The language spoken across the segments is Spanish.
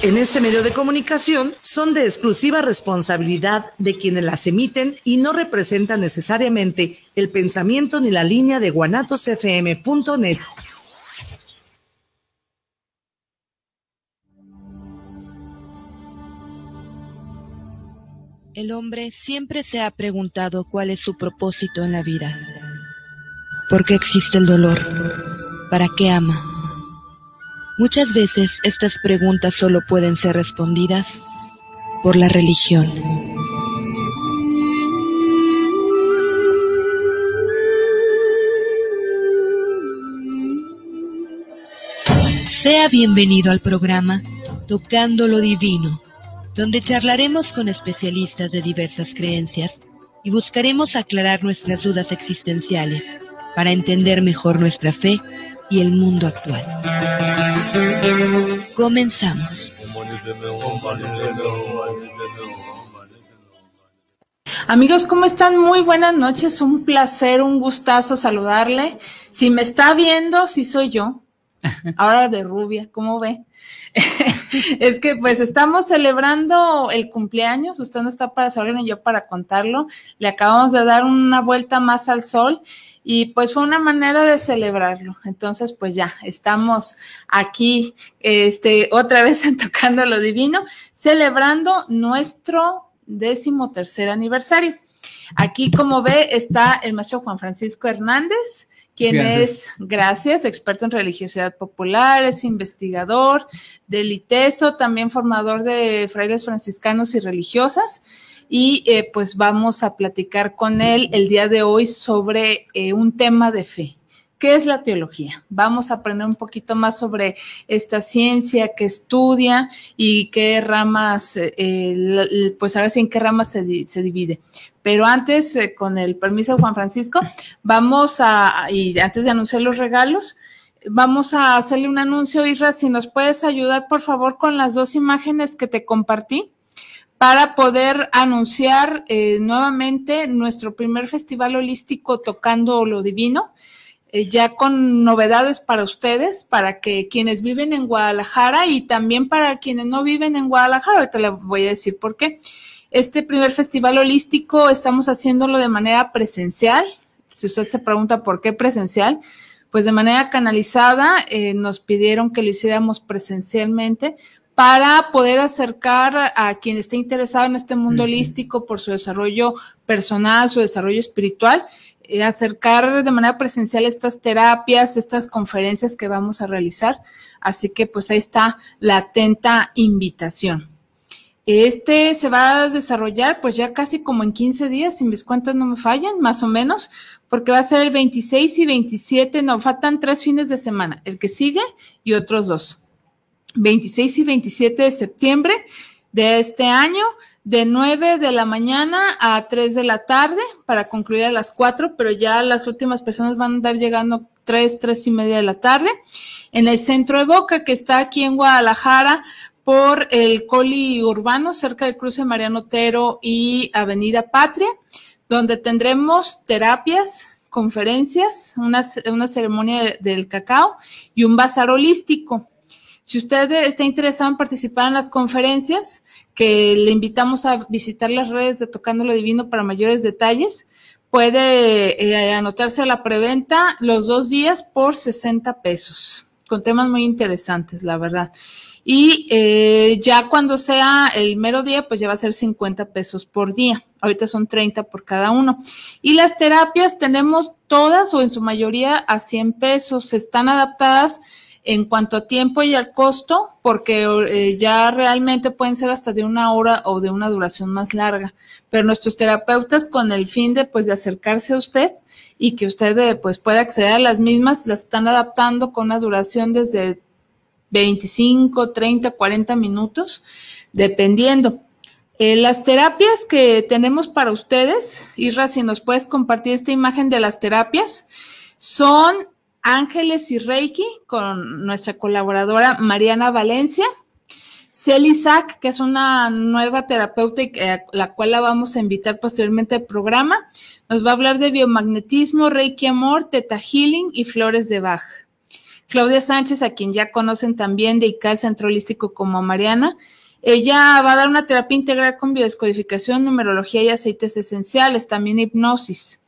en este medio de comunicación son de exclusiva responsabilidad de quienes las emiten y no representan necesariamente el pensamiento ni la línea de guanatosfm.net. El hombre siempre se ha preguntado cuál es su propósito en la vida. ¿Por qué existe el dolor? ¿Para qué ama? Muchas veces estas preguntas solo pueden ser respondidas por la religión. Sea bienvenido al programa Tocando lo Divino, donde charlaremos con especialistas de diversas creencias y buscaremos aclarar nuestras dudas existenciales para entender mejor nuestra fe y el mundo actual. Comenzamos. Amigos, ¿cómo están? Muy buenas noches, un placer, un gustazo saludarle. Si me está viendo, sí soy yo. Ahora de rubia, ¿cómo ve? Es que pues estamos celebrando el cumpleaños, usted no está para saberlo ni yo para contarlo, le acabamos de dar una vuelta más al sol y pues fue una manera de celebrarlo. Entonces pues ya estamos aquí otra vez en Tocando lo Divino, celebrando nuestro 13º aniversario. Aquí, como ve, está el maestro Juan Francisco Hernández, quien es, gracias, experto en religiosidad popular, es investigador del ITESO, también formador de frailes franciscanos y religiosas, y pues vamos a platicar con él el día de hoy sobre un tema de fe. ¿Qué es la teología? Vamos a aprender un poquito más sobre esta ciencia que estudia y qué ramas, pues ahora sí en qué ramas se divide. Pero antes, con el permiso de Juan Francisco, y antes de anunciar los regalos, vamos a hacerle un anuncio, Isra, si nos puedes ayudar, por favor, con las 2 imágenes que te compartí, para poder anunciar nuevamente nuestro primer festival holístico Tocando lo Divino, ya con novedades para ustedes, para que quienes viven en Guadalajara y también para quienes no viven en Guadalajara, ahorita les voy a decir por qué. Este primer festival holístico estamos haciéndolo de manera presencial. Si usted se pregunta por qué presencial, pues de manera canalizada nos pidieron que lo hiciéramos presencialmente para poder acercar a quien esté interesado en este mundo holístico por su desarrollo personal, su desarrollo espiritual, acercar de manera presencial estas terapias, estas conferencias que vamos a realizar. Así que pues ahí está la atenta invitación. Se va a desarrollar pues ya casi como en 15 días, si mis cuentas no me fallan, más o menos, porque va a ser el 26 y 27, no, faltan 3 fines de semana, el que sigue y otros 2. 26 y 27 de septiembre de este año, de 9 de la mañana a 3 de la tarde, para concluir a las 4, pero ya las últimas personas van a andar llegando 3 y media de la tarde, en el Centro de Boca, que está aquí en Guadalajara, por el Coli Urbano, cerca del cruce Mariano Otero y Avenida Patria, donde tendremos terapias, conferencias, una ceremonia del cacao y un bazar holístico. Si usted está interesado en participar en las conferencias, que le invitamos a visitar las redes de Tocando lo Divino para mayores detalles, puede anotarse a la preventa los 2 días por 60 pesos, con temas muy interesantes, la verdad. Y ya cuando sea el mero día, pues ya va a ser 50 pesos por día. Ahorita son 30 por cada uno. Y las terapias tenemos todas o en su mayoría a 100 pesos. Están adaptadas en cuanto a tiempo y al costo, porque ya realmente pueden ser hasta de 1 hora o de una duración más larga. Pero nuestros terapeutas, con el fin de pues de acercarse a usted y que usted pues pueda acceder a las mismas, las están adaptando con una duración desde 25, 30, 40 minutos, dependiendo. Las terapias que tenemos para ustedes, Isra, si nos puedes compartir esta imagen de las terapias, son Ángeles y Reiki, con nuestra colaboradora Mariana Valencia, Celi Sack, que es una nueva terapeuta y la cual la vamos a invitar posteriormente al programa, nos va a hablar de biomagnetismo, Reiki Amor, Theta Healing y flores de Bach. Claudia Sánchez, a quien ya conocen también de ICAL Centro Holístico como Mariana. Ella va a dar una terapia integral con biodescodificación, numerología y aceites esenciales, también hipnosis.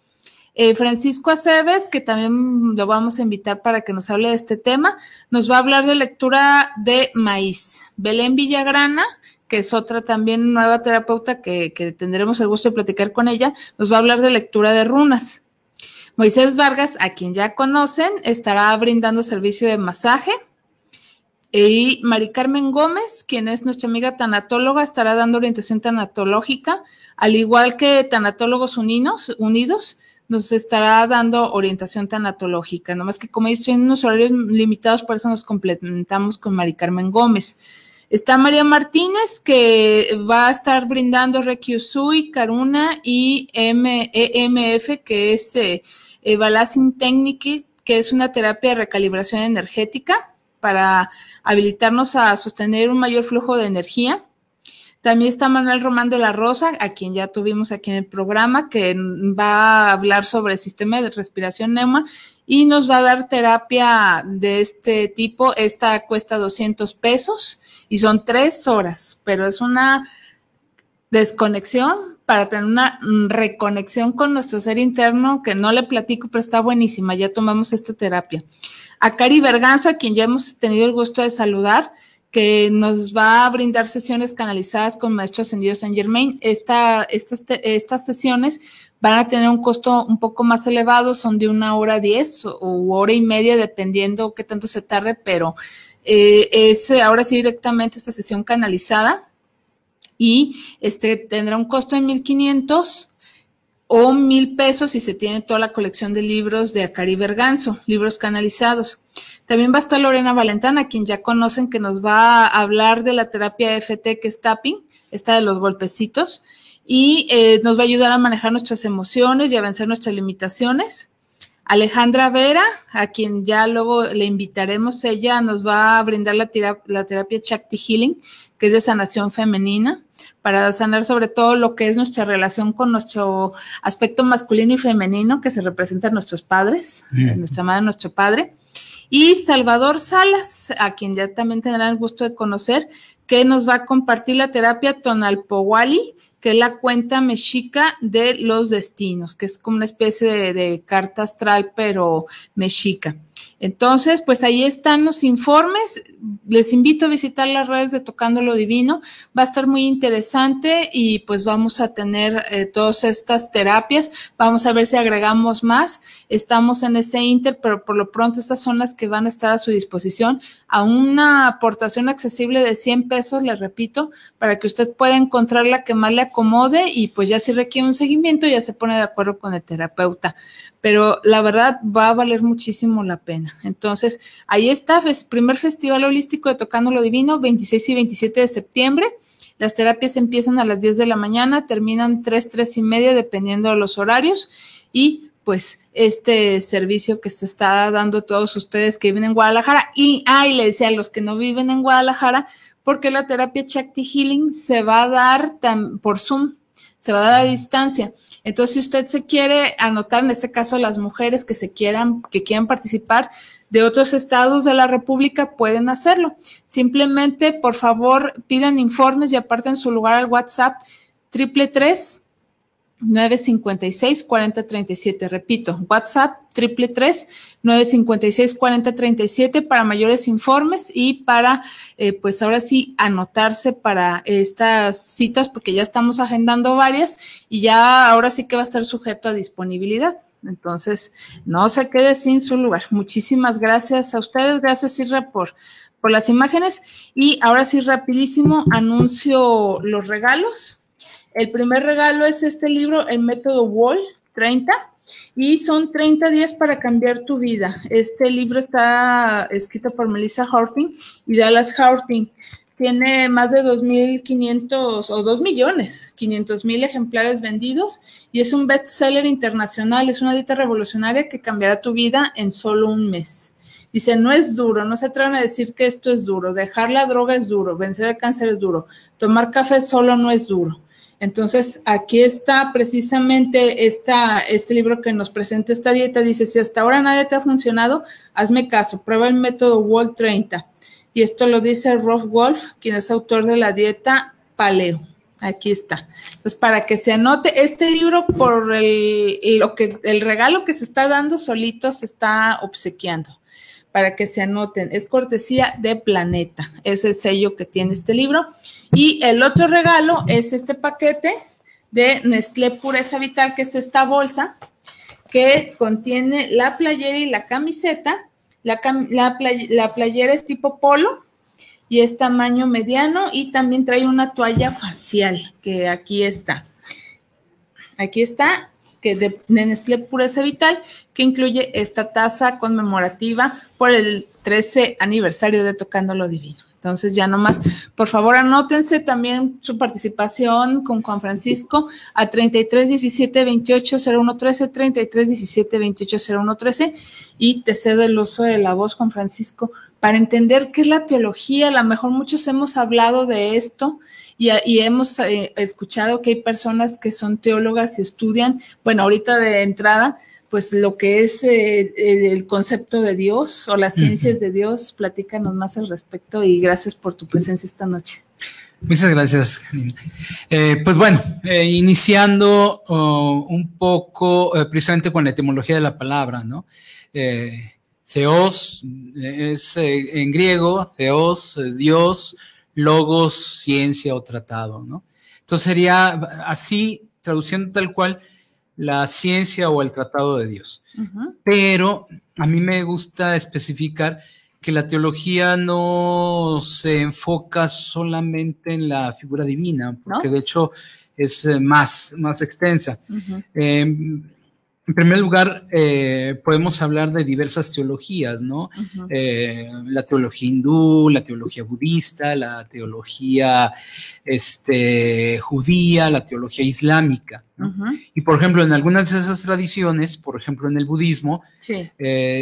Francisco Aceves, que también lo vamos a invitar para que nos hable de este tema, nos va a hablar de lectura de maíz. Belén Villagrana, que es otra también nueva terapeuta que tendremos el gusto de platicar con ella, nos va a hablar de lectura de runas. Moisés Vargas, a quien ya conocen, estará brindando servicio de masaje. Y Mari Carmen Gómez, quien es nuestra amiga tanatóloga, estará dando orientación tanatológica, al igual que Tanatólogos Unidos, nos estará dando orientación tanatológica, nomás que como ellos tienen unos horarios limitados, por eso nos complementamos con Mari Carmen Gómez. Está María Martínez, que va a estar brindando Reiki Usui, Karuna y EMF, que es Balancing Technique, que es una terapia de recalibración energética para habilitarnos a sostener un mayor flujo de energía. También está Manuel Román de la Rosa, a quien ya tuvimos aquí en el programa, que va a hablar sobre el sistema de respiración neuma y nos va a dar terapia de este tipo. Esta cuesta $200 y son 3 horas, pero es una desconexión para tener una reconexión con nuestro ser interno, que no le platico, pero está buenísima. Ya tomamos esta terapia. A Cari Berganzo, a quien ya hemos tenido el gusto de saludar, que nos va a brindar sesiones canalizadas con Maestro Ascendido Saint Germain. Estas sesiones van a tener un costo un poco más elevado, son de 1:10 u hora y media, dependiendo qué tanto se tarde, pero es ahora sí directamente esta sesión canalizada y tendrá un costo de 1,500 o 1,000 pesos si se tiene toda la colección de libros de Acari Berganzo, libros canalizados. También va a estar Lorena Valentana, a quien ya conocen, que nos va a hablar de la terapia EFT, que es tapping, esta de los golpecitos, y nos va a ayudar a manejar nuestras emociones y a vencer nuestras limitaciones. Alejandra Vera, a quien ya luego le invitaremos, ella nos va a brindar la terapia Shakti Healing, que es de sanación femenina, para sanar sobre todo lo que es nuestra relación con nuestro aspecto masculino y femenino, que se representa en nuestros padres, nuestra madre, nuestro padre. Y Salvador Salas, a quien ya también tendrán el gusto de conocer, que nos va a compartir la terapia Tonalpowali, que es la cuenta mexica de los destinos, que es como una especie de carta astral, pero mexica. Entonces, pues ahí están los informes. Les invito a visitar las redes de Tocando lo Divino. Va a estar muy interesante y pues vamos a tener todas estas terapias. Vamos a ver si agregamos más. Estamos en ese inter, pero por lo pronto estas son las que van a estar a su disposición a una aportación accesible de 100 pesos, les repito, para que usted pueda encontrar la que más le acomode y pues ya si requiere un seguimiento ya se pone de acuerdo con el terapeuta. Pero la verdad va a valer muchísimo la pena. Entonces, ahí está, primer Festival Holístico de Tocando lo Divino, 26 y 27 de septiembre. Las terapias empiezan a las 10 de la mañana, terminan 3:30, dependiendo de los horarios. Y pues este servicio que se está dando a todos ustedes que viven en Guadalajara. Y le decía a los que no viven en Guadalajara, porque la terapia Shakti Healing se va a dar por Zoom, se va a dar a distancia. Entonces, si usted se quiere anotar, en este caso las mujeres que quieran participar de otros estados de la República, pueden hacerlo. Simplemente, por favor, pidan informes y aparten su lugar al WhatsApp 333-956-4037. Repito, WhatsApp 333-956-4037 para mayores informes y para, pues ahora sí, anotarse para estas citas, porque ya estamos agendando varias y ya ahora sí que va a estar sujeto a disponibilidad. Entonces, no se quede sin su lugar. Muchísimas gracias a ustedes. Gracias, Isra, por las imágenes. Y ahora sí, rapidísimo, anuncio los regalos. El primer regalo es este libro, El Método Wall 30, y son 30 días para cambiar tu vida. Este libro está escrito por Melissa Horting y Dallas Horting. Tiene más de 2.500 o 2.500.000 ejemplares vendidos y es un bestseller internacional. Es una dieta revolucionaria que cambiará tu vida en solo un mes. Dice, no es duro, no se atrevan a decir que esto es duro. Dejar la droga es duro, vencer el cáncer es duro. Tomar café solo no es duro. Entonces, aquí está precisamente este libro que nos presenta esta dieta. Dice, si hasta ahora nadie te ha funcionado, hazme caso, prueba el método WOLF 30. Y esto lo dice Rolf Wolf, quien es autor de la dieta Paleo. Aquí está. Pues para que se anote este libro por el regalo que se está dando, solito se está obsequiando. Para que se anoten, es cortesía de Planeta, es el sello que tiene este libro. Y el otro regalo es este paquete de Nestlé Pureza Vital, que es esta bolsa que contiene la playera y la camiseta. La playera es tipo polo y es tamaño mediano, y también trae una toalla facial, que aquí está. Aquí está, que de Nestlé Pureza Vital, que incluye esta taza conmemorativa por el 13 aniversario de Tocando lo Divino. Entonces ya nomás, por favor, anótense también su participación con Juan Francisco a 33 17 28 01 13, 33 17 28 01 13, y te cedo el uso de la voz, Juan Francisco, para entender qué es la teología. A lo mejor muchos hemos hablado de esto y hemos escuchado que hay personas que son teólogas y estudian, bueno, ahorita de entrada, pues lo que es el concepto de Dios o las ciencias de Dios. Platícanos más al respecto y gracias por tu presencia esta noche. Muchas gracias, Janine. Pues bueno, iniciando un poco precisamente con la etimología de la palabra, ¿no? Theos es en griego, Theos, Dios, logos, ciencia o tratado, ¿no? Entonces sería así, traduciendo tal cual, la ciencia o el tratado de Dios. Pero a mí me gusta especificar que la teología no se enfoca solamente en la figura divina, porque de hecho es más extensa. En primer lugar, podemos hablar de diversas teologías, ¿no? La teología hindú, la teología budista, la teología judía, la teología islámica, ¿no? Y por ejemplo, en algunas de esas tradiciones, por ejemplo en el budismo,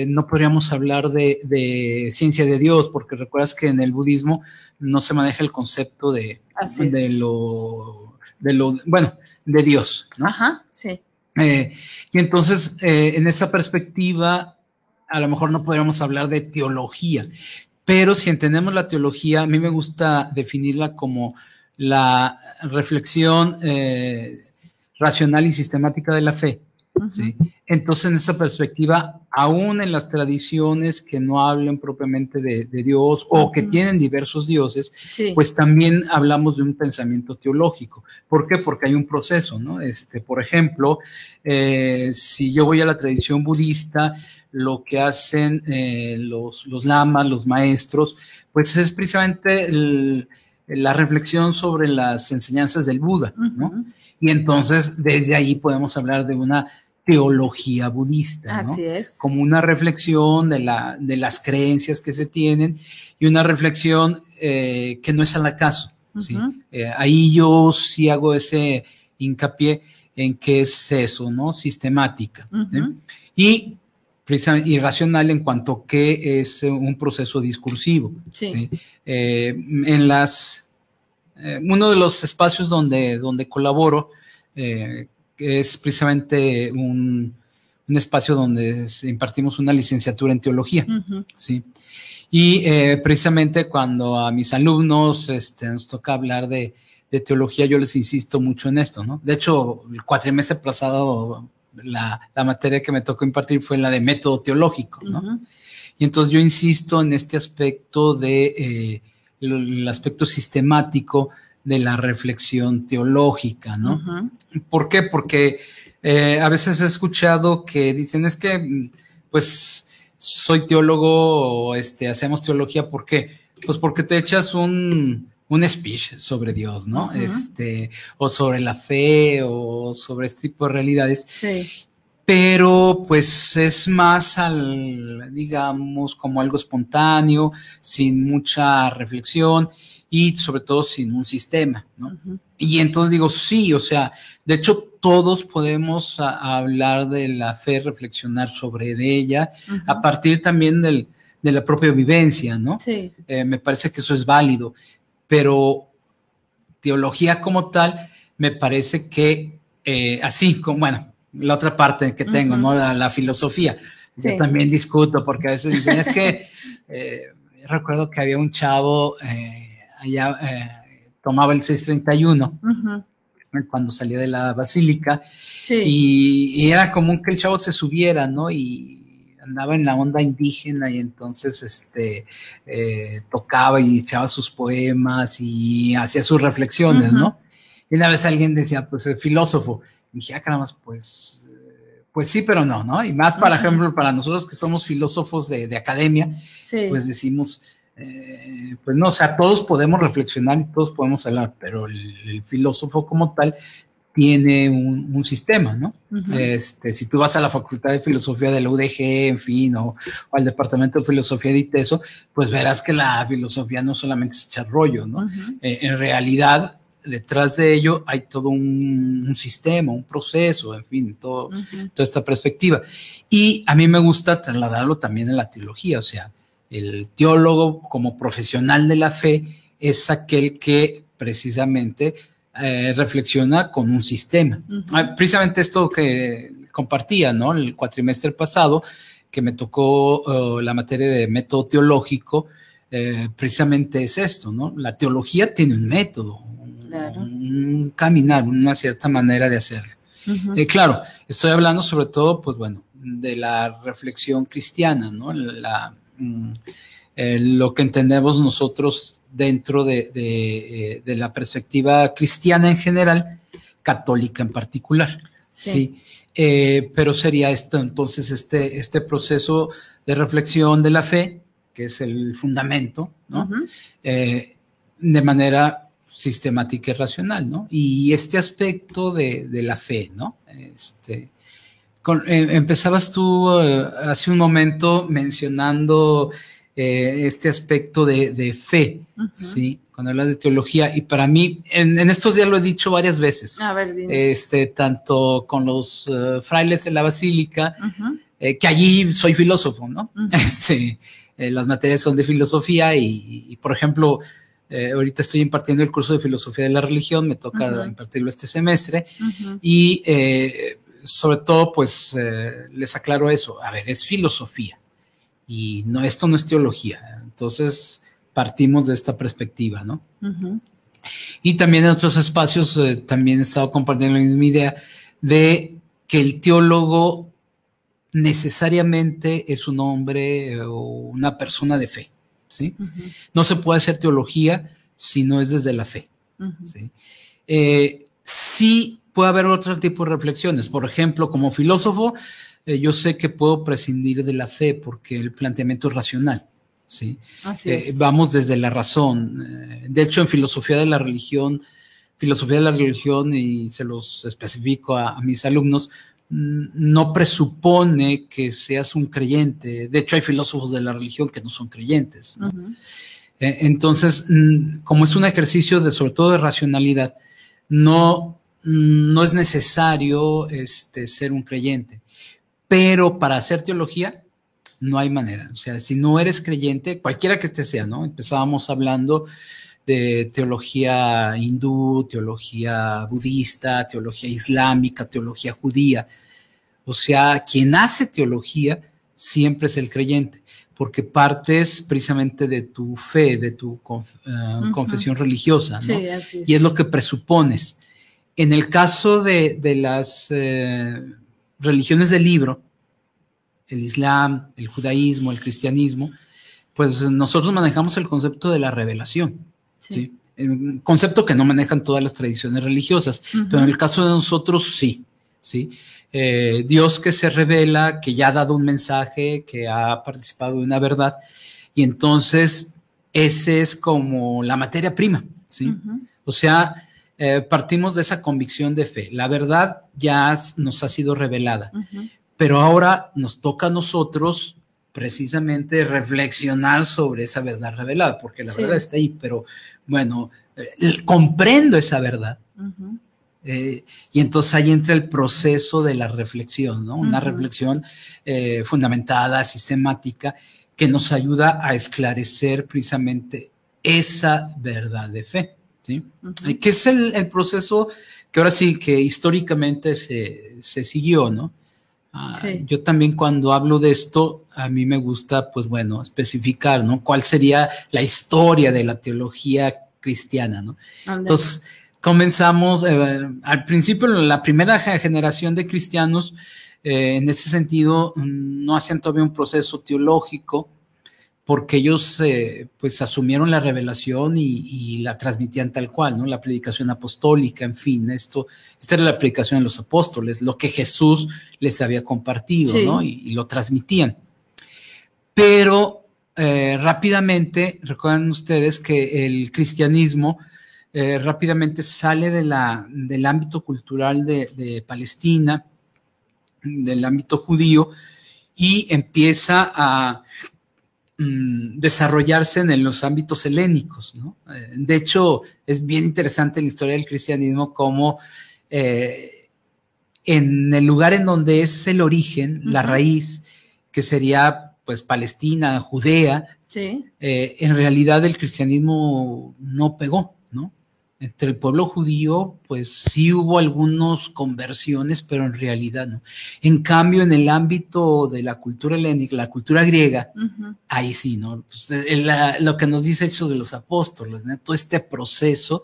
no podríamos hablar de ciencia de Dios, porque recuerdas que en el budismo no se maneja el concepto de Dios, ¿no? Y entonces, en esa perspectiva, a lo mejor no podríamos hablar de teología, pero si entendemos la teología, a mí me gusta definirla como la reflexión racional y sistemática de la fe. ¿Sí? Entonces, en esa perspectiva, aún en las tradiciones que no hablan propiamente de Dios o que tienen diversos dioses, pues también hablamos de un pensamiento teológico. ¿Por qué? Porque hay un proceso, ¿no? Por ejemplo, si yo voy a la tradición budista, lo que hacen los lamas, los maestros, pues es precisamente la reflexión sobre las enseñanzas del Buda, ¿no? Y entonces, desde ahí podemos hablar de una teología budista, ¿no? Así es. Como una reflexión de las creencias que se tienen y una reflexión que no es al acaso, ¿sí? Ahí yo sí hago ese hincapié en qué es eso, ¿no? Sistemática, ¿sí? Y racional en cuanto a qué es un proceso discursivo, ¿sí? Uno de los espacios donde colaboro es precisamente un espacio donde impartimos una licenciatura en teología, ¿sí? Y precisamente cuando a mis alumnos nos toca hablar de teología, yo les insisto mucho en esto, ¿no? De hecho, el cuatrimestre pasado la materia que me tocó impartir fue la de método teológico, ¿no? Y entonces yo insisto en este aspecto el aspecto sistemático de la reflexión teológica, ¿no? ¿Por qué? Porque a veces he escuchado que dicen, es que, pues, soy teólogo, o hacemos teología, ¿por qué? Pues porque te echas un speech sobre Dios, ¿no? O sobre la fe, o sobre este tipo de realidades. Sí. Pero, pues, es más digamos, como algo espontáneo, sin mucha reflexión, y sobre todo sin un sistema, ¿no? Y entonces digo, sí, o sea, de hecho todos podemos hablar de la fe, reflexionar sobre ella, a partir también de la propia vivencia, ¿no? Me parece que eso es válido, pero teología como tal, me parece que así como, bueno, la otra parte que tengo, ¿no? La filosofía. Sí. Yo también discuto porque a veces dicen, es que recuerdo que había un chavo allá, tomaba el 631 cuando salía de la basílica, Sí. y era común que el chavo se subiera, ¿no? Y andaba en la onda indígena y entonces tocaba y echaba sus poemas y hacía sus reflexiones, ¿no? Y una vez alguien decía, pues el filósofo. Y dije, caramba, pues sí, pero no, ¿no? Y más, por ejemplo, para nosotros que somos filósofos de academia, Sí. pues decimos, pues no, o sea, todos podemos reflexionar y todos podemos hablar, pero el filósofo como tal tiene un sistema, ¿no? Si tú vas a la Facultad de Filosofía de la UDG, en fin, o al Departamento de Filosofía de ITESO, pues verás que la filosofía no solamente es echar rollo, ¿no? En realidad, detrás de ello hay todo un sistema, un proceso, en fin, toda esta perspectiva. Y a mí me gusta trasladarlo también en la teología, o sea, el teólogo como profesional de la fe es aquel que precisamente reflexiona con un sistema. Precisamente esto que compartía, ¿no? El cuatrimestre pasado, que me tocó la materia de método teológico, precisamente es esto, ¿no? La teología tiene un método, un caminar, una cierta manera de hacerlo. Claro, estoy hablando sobre todo, pues bueno, de la reflexión cristiana, ¿no? Lo que entendemos nosotros dentro de la perspectiva cristiana en general, católica en particular, ¿sí? Pero sería entonces este proceso de reflexión de la fe, que es el fundamento, ¿no? De manera sistemática y racional, ¿no? Y este aspecto de la fe, ¿no? Empezabas tú hace un momento mencionando este aspecto de fe, ¿sí? Cuando hablas de teología, y para mí, en estos días lo he dicho varias veces. A ver, tanto con los frailes en la basílica, que allí soy filósofo, ¿no? Las materias son de filosofía y por ejemplo, ahorita estoy impartiendo el curso de filosofía de la religión, me toca impartirlo este semestre, y sobre todo, pues, les aclaro eso. A ver, es filosofía y no, esto no es teología. Entonces, partimos de esta perspectiva, ¿no? Y también en otros espacios también he estado compartiendo la misma idea de que el teólogo necesariamente es un hombre o una persona de fe, ¿sí? No se puede hacer teología si no es desde la fe, ¿sí? Sí puede haber otro tipo de reflexiones. Por ejemplo, como filósofo, yo sé que puedo prescindir de la fe porque el planteamiento es racional, ¿sí? Así es. Vamos desde la razón. De hecho, en filosofía de la religión, y se los especifico a mis alumnos, no presupone que seas un creyente. De hecho, hay filósofos de la religión que no son creyentes, ¿no? Entonces, como es un ejercicio sobre todo de racionalidad, no es necesario ser un creyente. Pero para hacer teología no hay manera. O sea, si no eres creyente, cualquiera que sea, ¿no? Empezábamos hablando de teología hindú, teología budista, teología islámica, teología judía. O sea, quien hace teología siempre es el creyente, porque partes precisamente de tu fe, de tu confesión religiosa, ¿no? Sí, así es. Y es lo que presupones. En el caso de las religiones del libro, el Islam, el judaísmo, el cristianismo, pues nosotros manejamos el concepto de la revelación, ¿sí? Un concepto que no manejan todas las tradiciones religiosas, pero en el caso de nosotros sí, ¿sí? Dios que se revela, que ya ha dado un mensaje, que ha participado de una verdad, y entonces ese es como la materia prima, ¿sí? O sea, partimos de esa convicción de fe. La verdad ya nos ha sido revelada, pero ahora nos toca a nosotros precisamente reflexionar sobre esa verdad revelada, porque la verdad está ahí, pero bueno, comprendo esa verdad. Y entonces ahí entra el proceso de la reflexión, ¿no? Una reflexión fundamentada, sistemática, que nos ayuda a esclarecer precisamente esa verdad de fe, ¿sí? Que es el proceso que ahora sí que históricamente se siguió, ¿no? Sí. Yo también cuando hablo de esto, a mí me gusta, pues bueno, especificar, ¿no? ¿Cuál sería la historia de la teología cristiana, ¿no? Entonces, comenzamos, al principio, la primera generación de cristianos, en ese sentido, no hacían todavía un proceso teológico, porque ellos pues asumieron la revelación y la transmitían tal cual, ¿no? La predicación apostólica, en fin, esta era la predicación de los apóstoles, lo que Jesús les había compartido, sí, ¿no? Y lo transmitían. Pero rápidamente, recuerdan ustedes que el cristianismo rápidamente sale del ámbito cultural de Palestina, del ámbito judío, y empieza a desarrollarse en los ámbitos helénicos, ¿no? De hecho, es bien interesante en la historia del cristianismo cómo en el lugar en donde es el origen, la raíz, que sería pues Palestina, Judea, sí, en realidad el cristianismo no pegó, ¿no? Entre el pueblo judío, pues sí hubo algunas conversiones, pero en realidad no. En cambio, en el ámbito de la cultura helénica, la cultura griega, ahí sí, ¿no? Pues, lo que nos dice Hechos de los Apóstoles, ¿no? Todo este proceso,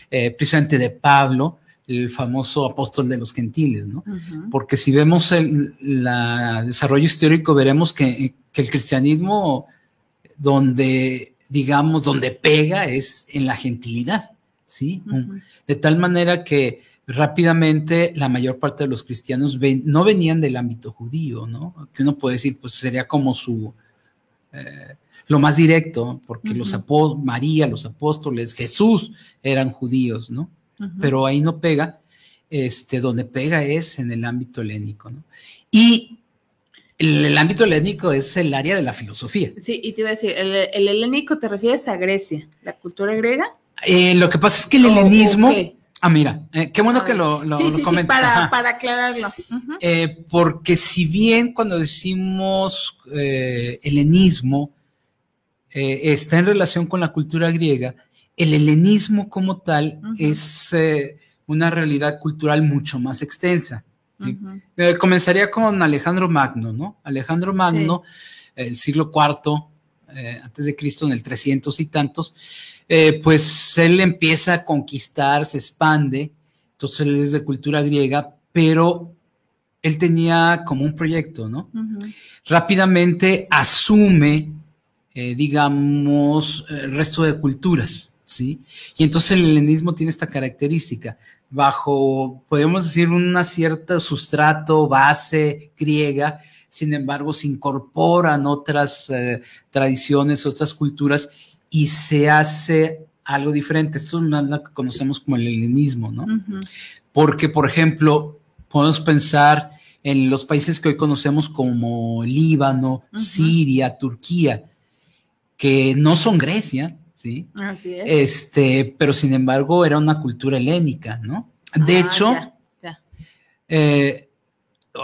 precisamente de Pablo, el famoso apóstol de los gentiles, ¿no? Porque si vemos el desarrollo histórico, veremos que el cristianismo, donde pega, es en la gentilidad. ¿Sí? De tal manera que rápidamente la mayor parte de los cristianos no venían del ámbito judío, ¿no? Que uno puede decir, pues sería como lo más directo, porque María, los apóstoles, Jesús eran judíos, ¿no? Pero ahí no pega, donde pega es en el ámbito helénico, ¿no? Y el ámbito helénico es el área de la filosofía. Sí, y te iba a decir, el helénico te refieres a Grecia, la cultura griega. Lo que pasa es que el helenismo... mira, qué bueno que lo comentas. Sí, para aclararlo. Porque si bien cuando decimos helenismo está en relación con la cultura griega, el helenismo como tal es una realidad cultural mucho más extensa. ¿Sí? Comenzaría con Alejandro Magno, ¿no? Alejandro Magno, el siglo IV antes de Cristo, en el 300 y tantos, pues él empieza a conquistar, se expande, entonces él es de cultura griega, pero él tenía como un proyecto, ¿no? Rápidamente asume, digamos, el resto de culturas, ¿sí? Y entonces el helenismo tiene esta característica, bajo, podemos decir, una cierta sustrato, base griega, sin embargo se incorporan otras tradiciones, otras culturas, y se hace algo diferente. Esto es lo que conocemos como el helenismo, ¿no? Porque, por ejemplo, podemos pensar en los países que hoy conocemos como Líbano, Siria, Turquía, que no son Grecia, ¿sí? Así es. Pero sin embargo era una cultura helénica, ¿no? De hecho,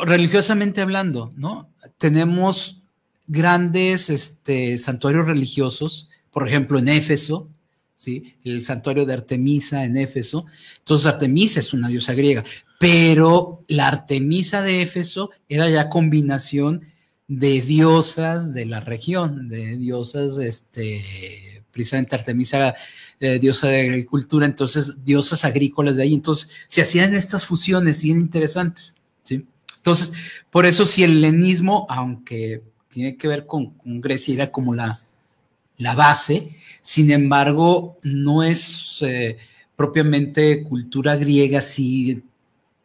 religiosamente hablando, ¿no? Tenemos grandes santuarios religiosos, por ejemplo, en Éfeso, ¿sí? El santuario de Artemisa en Éfeso. Entonces, Artemisa es una diosa griega, pero la Artemisa de Éfeso era ya combinación de diosas de la región, de diosas, precisamente Artemisa era diosa de agricultura, entonces diosas agrícolas de ahí. Entonces, se hacían estas fusiones bien interesantes, ¿sí? Entonces, por eso si el helenismo, aunque tiene que ver con Grecia, era como la base, sin embargo, no es propiamente cultura griega así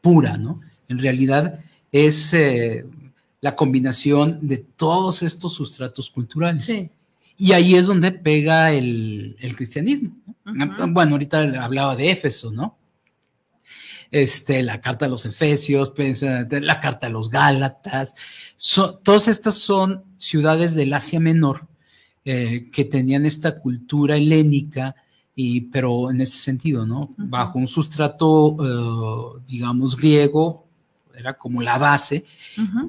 pura, ¿no? En realidad es la combinación de todos estos sustratos culturales. Sí. Y ahí es donde pega el cristianismo, ¿no? Bueno, ahorita hablaba de Éfeso, ¿no? La carta a los Efesios, la carta a los Gálatas, todas estas son ciudades del Asia Menor que tenían esta cultura helénica, pero en ese sentido, ¿no? Bajo un sustrato, digamos, griego, era como la base,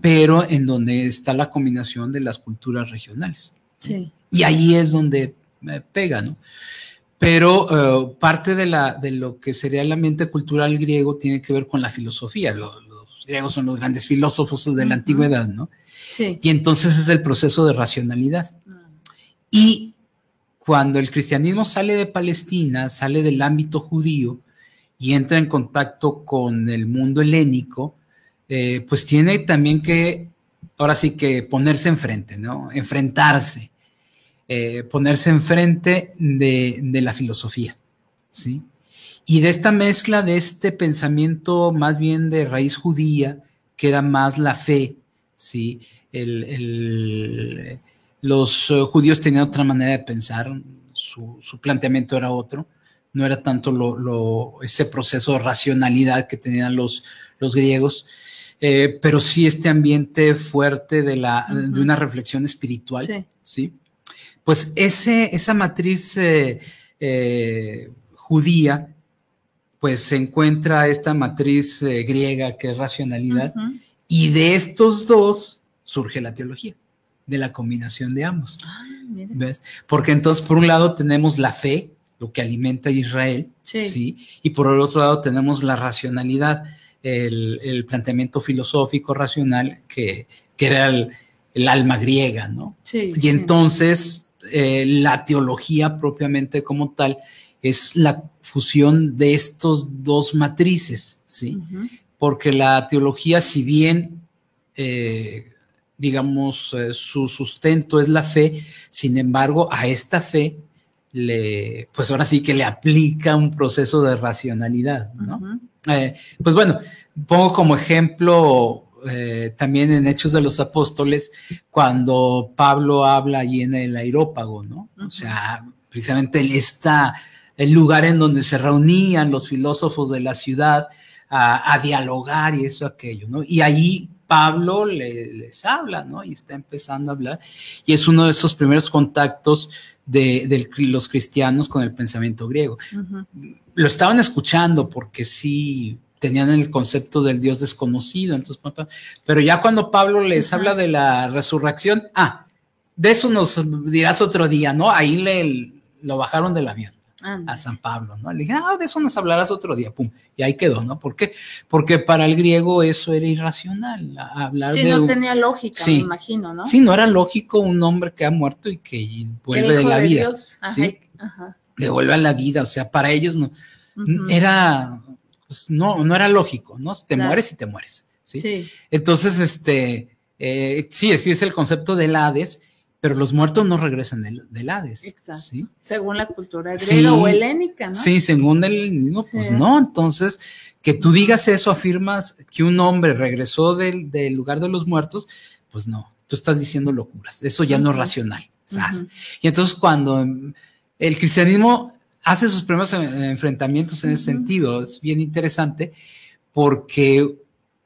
pero en donde está la combinación de las culturas regionales. Sí. Y ahí es donde pega, ¿no? Pero parte de lo que sería el ambiente cultural griego tiene que ver con la filosofía. Los griegos son los grandes filósofos de la antigüedad, ¿no? Sí. Y entonces es el proceso de racionalidad. Y cuando el cristianismo sale de Palestina, sale del ámbito judío y entra en contacto con el mundo helénico, pues tiene también que, ahora sí que ponerse enfrente, ¿no? Enfrentarse. Ponerse enfrente de la filosofía, ¿sí? Y de esta mezcla, de este pensamiento más bien de raíz judía, que era más la fe, ¿sí? Los judíos tenían otra manera de pensar, su planteamiento era otro, no era tanto ese proceso de racionalidad que tenían los griegos, pero sí este ambiente fuerte de una reflexión espiritual, sí. ¿sí? Pues esa matriz judía, pues se encuentra esta matriz griega que es racionalidad, y de estos dos surge la teología, de la combinación de ambos. ¿Ves? Porque entonces por un lado tenemos la fe, lo que alimenta a Israel, ¿sí? Y por el otro lado tenemos la racionalidad, el planteamiento filosófico racional que era el alma griega, ¿no? Sí, y entonces la teología propiamente como tal es la fusión de estos dos matrices, ¿sí? Porque la teología, si bien digamos su sustento es la fe, sin embargo a esta fe pues ahora sí que le aplica un proceso de racionalidad, ¿no? Pues bueno, pongo como ejemplo también en Hechos de los Apóstoles, cuando Pablo habla ahí en el Areópago, ¿no? O sea, precisamente el lugar en donde se reunían los filósofos de la ciudad a dialogar y eso, aquello, ¿no? Y allí Pablo les habla, ¿no? Y está empezando a hablar, y es uno de esos primeros contactos de los cristianos con el pensamiento griego. Lo estaban escuchando porque sí tenían el concepto del Dios desconocido, entonces, pero ya cuando Pablo les habla de la resurrección, de eso nos dirás otro día, ¿no? Ahí lo bajaron del avión a San Pablo, ¿no? Le dije, de eso nos hablarás otro día, pum, y ahí quedó, ¿no? ¿Por qué? Porque para el griego eso era irracional, hablar de... Sí, no tenía lógica, me imagino, ¿no? Sí, no era lógico un hombre que ha muerto y que vuelve de la vida, ¿sí? Le vuelve a la vida, o sea, para ellos no, era... Pues no era lógico, ¿no? Te mueres y te mueres, ¿sí? Entonces, sí, es el concepto del Hades, pero los muertos no regresan del Hades. Exacto. ¿Sí? Según la cultura griega o helénica, ¿no? Sí, según el helenismo, pues no. Entonces, que tú digas eso, afirmas que un hombre regresó del lugar de los muertos, pues no, tú estás diciendo locuras. Eso ya no es racional. Y entonces, cuando el cristianismo hace sus primeros enfrentamientos en ese sentido, es bien interesante porque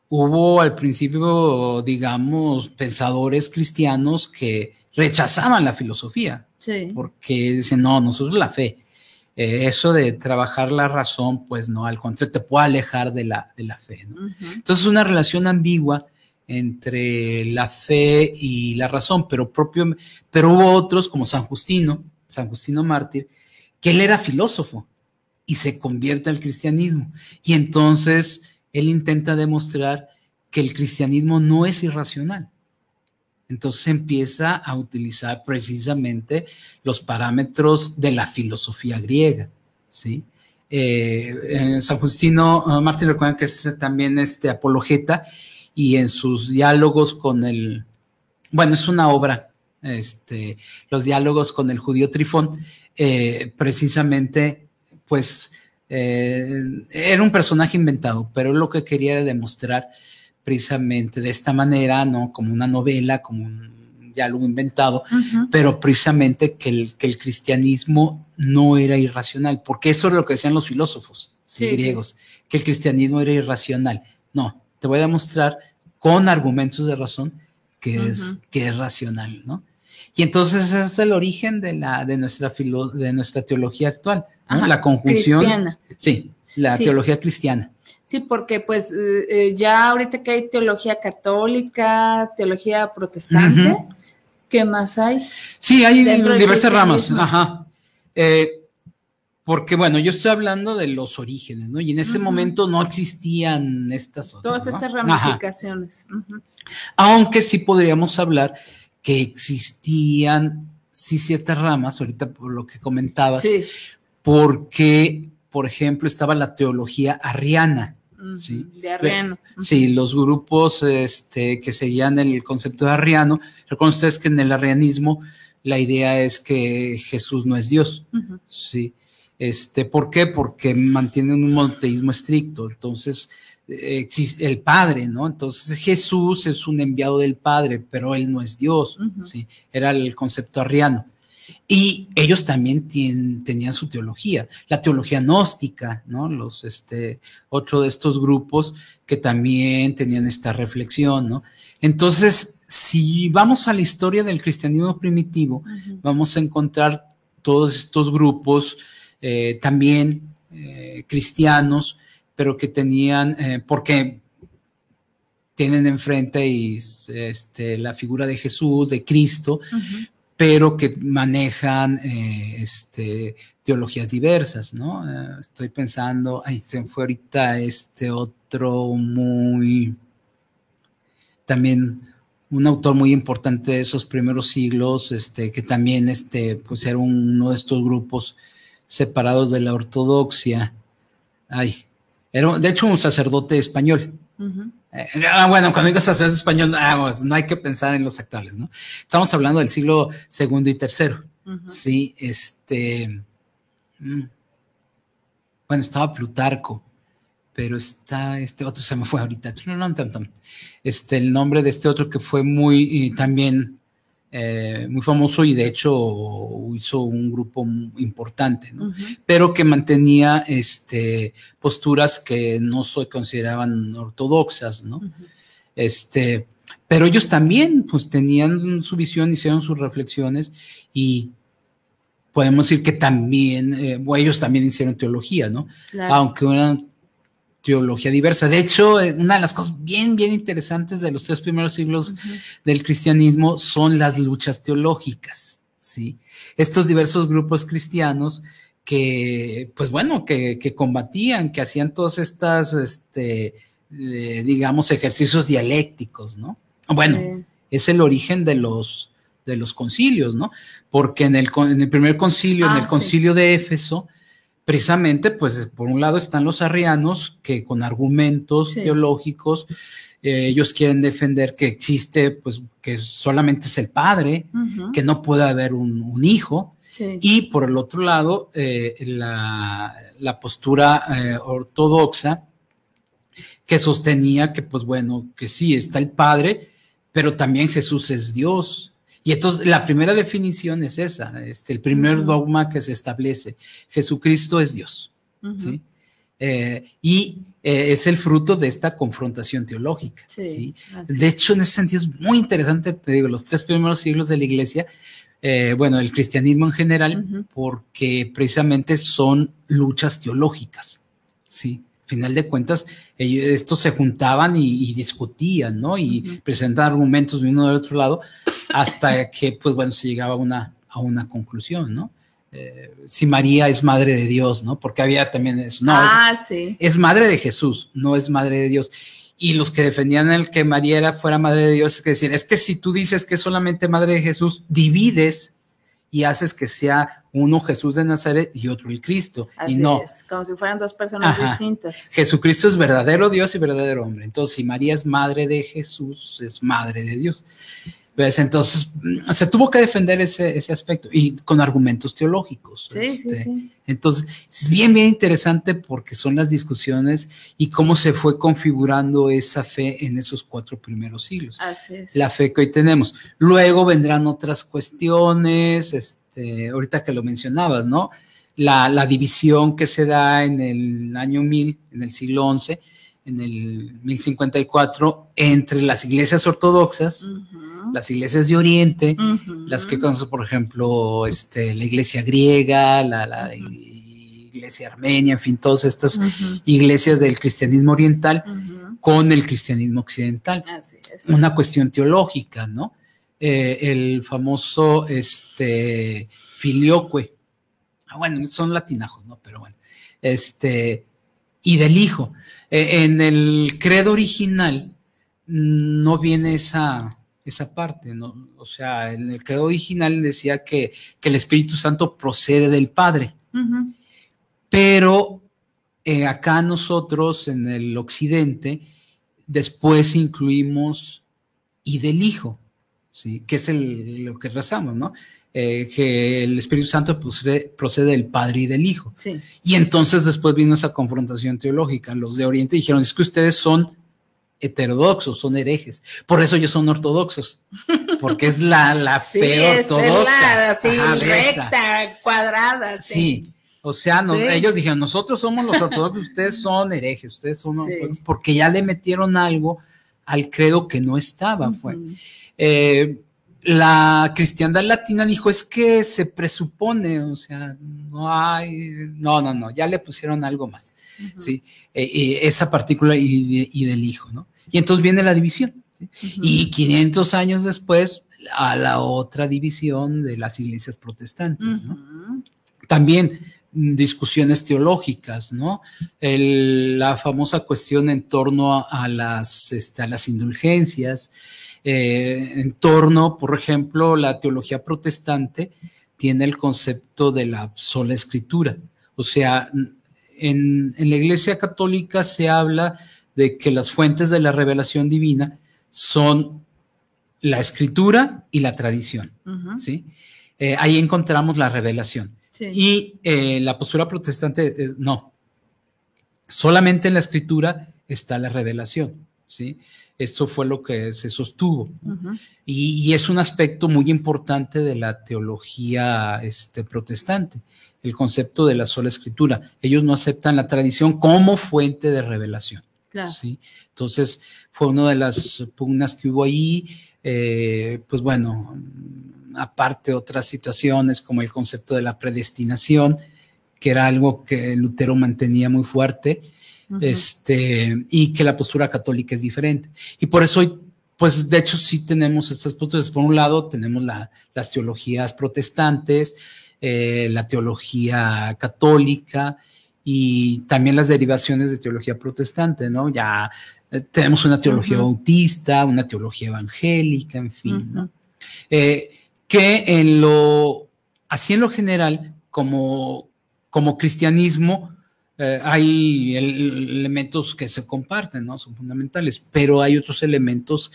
hubo al principio, digamos, pensadores cristianos que rechazaban la filosofía, porque dicen, no, nosotros la fe, eso de trabajar la razón, pues no, al contrario, te puede alejar de la fe, ¿no? Entonces, una relación ambigua entre la fe y la razón, pero hubo otros como San Justino mártir, que él era filósofo y se convierte al cristianismo. Y entonces él intenta demostrar que el cristianismo no es irracional. Entonces empieza a utilizar precisamente los parámetros de la filosofía griega, ¿sí? San Justino mártir, recuerden que es también apologeta, y en sus diálogos es una obra, los diálogos con el judío Trifón, precisamente, pues, era un personaje inventado, pero lo que quería era demostrar precisamente de esta manera, ¿no? Como una novela, como un diálogo inventado, pero precisamente que el cristianismo no era irracional, porque eso es lo que decían los filósofos griegos, que el cristianismo era irracional. No, te voy a demostrar con argumentos de razón que es racional, ¿no? Y entonces ese es el origen de nuestra teología actual, ¿no? La conjunción cristiana. Sí, la teología cristiana. Sí, porque pues ya ahorita que hay teología católica, teología protestante, ¿qué más hay? Sí, hay diversas ramas. Porque, bueno, yo estoy hablando de los orígenes, ¿no? Y en ese momento no existían estas otras, todas ¿no? estas ramificaciones. Aunque sí podríamos hablar que existían, sí, ciertas ramas, ahorita por lo que comentabas, Sí. porque, por ejemplo, estaba la teología arriana. ¿Sí? De Arriano. Sí, los grupos que seguían el concepto de arriano. Recuerden ustedes que en el arrianismo la idea es que Jesús no es Dios. Sí. ¿Por qué? Porque mantienen un monoteísmo estricto. Entonces, existe el Padre, ¿no? Entonces, Jesús es un enviado del Padre, pero él no es Dios. ¿Sí? Era el concepto arriano. Y ellos también tenían su teología, la teología gnóstica, ¿no? Otro de estos grupos que también tenían esta reflexión, ¿no? Entonces, si vamos a la historia del cristianismo primitivo, vamos a encontrar todos estos grupos también cristianos, pero que tenían, porque tienen enfrente la figura de Jesús, de Cristo, pero que manejan teologías diversas, ¿no? Estoy pensando, se me fue ahorita otro también un autor muy importante de esos primeros siglos, que también pues era uno de estos grupos separados de la ortodoxia. Era de hecho un sacerdote español. Bueno, cuando digo sacerdote español, pues no hay que pensar en los actuales, ¿no? Estamos hablando del siglo II y III. Sí, bueno, estaba Plutarco, pero está otro, se me fue ahorita. El nombre de este otro que fue también muy famoso y de hecho hizo un grupo importante, ¿no? Pero que mantenía posturas que no se consideraban ortodoxas, ¿no? Pero ellos también pues tenían su visión, hicieron sus reflexiones y podemos decir que también ellos también hicieron teología, ¿no? Claro. Aunque una teología diversa. De hecho, una de las cosas bien interesantes de los 3 primeros siglos del cristianismo son las luchas teológicas, ¿sí? Estos diversos grupos cristianos que, pues bueno, que combatían, que hacían todas estas, digamos, ejercicios dialécticos, ¿no? Bueno, es el origen de los concilios, ¿no? Porque en el primer concilio, en el concilio de Éfeso, precisamente, pues por un lado están los arrianos que con argumentos teológicos ellos quieren defender que existe, pues que solamente es el Padre, que no puede haber un hijo, y por el otro lado la postura ortodoxa que sostenía que pues bueno, que sí, está el Padre, pero también Jesús es Dios. Y entonces la primera definición es esa, el primer dogma que se establece, Jesucristo es Dios, ¿sí? Y es el fruto de esta confrontación teológica, ¿sí? De hecho, en ese sentido es muy interesante, te digo, los 3 primeros siglos de la Iglesia, bueno, el cristianismo en general, porque precisamente son luchas teológicas, ¿sí? Final de cuentas, estos se juntaban y discutían, ¿no? Y presentaban argumentos de uno del otro lado hasta que, pues bueno, se llegaba a una conclusión, ¿no? Si María es madre de Dios, ¿no? Porque había también eso. No, es madre de Jesús, no es madre de Dios. Y los que defendían el que María fuera madre de Dios, es que decían, es que si tú dices que es solamente madre de Jesús, divides y haces que sea uno Jesús de Nazaret y otro el Cristo. Así y no. Es, como si fueran 2 personas distintas. Jesucristo es verdadero Dios y verdadero hombre. Entonces, si María es madre de Jesús, es madre de Dios. ¿Ves? Entonces, se tuvo que defender ese aspecto y con argumentos teológicos. Sí. Entonces, es bien interesante porque son las discusiones y cómo se fue configurando esa fe en esos 4 primeros siglos. Así es. La fe que hoy tenemos. Luego vendrán otras cuestiones, ahorita que lo mencionabas, ¿no? La división que se da en el año 1000, en el siglo XI, en el 1054, entre las iglesias ortodoxas, las iglesias de Oriente, las que conocen, por ejemplo, la iglesia griega, la iglesia armenia, en fin, todas estas iglesias del cristianismo oriental con el cristianismo occidental. Así es. Una cuestión teológica, ¿no? El famoso Filioque, Bueno, son latinajos, ¿no? Pero bueno, y del Hijo. En el credo original no viene esa parte, ¿no? O sea, en el credo original decía que el Espíritu Santo procede del Padre. Uh-huh. Pero acá nosotros en el occidente después incluimos y del Hijo, ¿sí? Que es lo que rezamos, ¿no? Que el Espíritu Santo procede del Padre y del Hijo. Sí. Y entonces después vino esa confrontación teológica. Los de Oriente dijeron, es que ustedes son heterodoxos, son herejes. Por eso ellos son ortodoxos, porque es la fe ortodoxa. Sí, recta, cuadrada. Sí. O sea, ellos dijeron, nosotros somos los ortodoxos, ustedes son herejes, ustedes son ortodoxos, porque ya le metieron algo al credo que no estaba. Uh-huh. La cristiandad latina dijo, es que se presupone, o sea, no, ya le pusieron algo más, uh-huh. ¿Sí? Esa partícula y del Hijo, ¿no? Y entonces viene la división, ¿sí? Uh-huh. Y 500 años después, a la otra división de las iglesias protestantes, ¿no? Uh-huh. También discusiones teológicas, ¿no? La famosa cuestión en torno a las indulgencias, en torno, por ejemplo, la teología protestante tiene el concepto de la sola escritura. O sea, en la Iglesia Católica se habla de que las fuentes de la revelación divina son la escritura y la tradición, uh-huh. ¿Sí? Ahí encontramos la revelación. Sí. Y la postura protestante no, solamente en la escritura está la revelación, ¿sí? Esto fue lo que se sostuvo, ¿no? Uh-huh. Y es un aspecto muy importante de la teología protestante, el concepto de la sola escritura. Ellos no aceptan la tradición como fuente de revelación. Claro. ¿Sí? Entonces fue una de las pugnas que hubo ahí, pues bueno, aparte otras situaciones como el concepto de la predestinación, que era algo que Lutero mantenía muy fuerte, uh-huh. Y que la postura católica es diferente. Y por eso hoy, pues de hecho sí tenemos estas posturas. Por un lado tenemos las teologías protestantes, la teología católica y también las derivaciones de teología protestante, ¿no? Ya tenemos una teología uh-huh. bautista, una teología evangélica, en fin, uh-huh. ¿no? Que así en lo general, como cristianismo, hay elementos que se comparten, ¿no? Son fundamentales, pero hay otros elementos,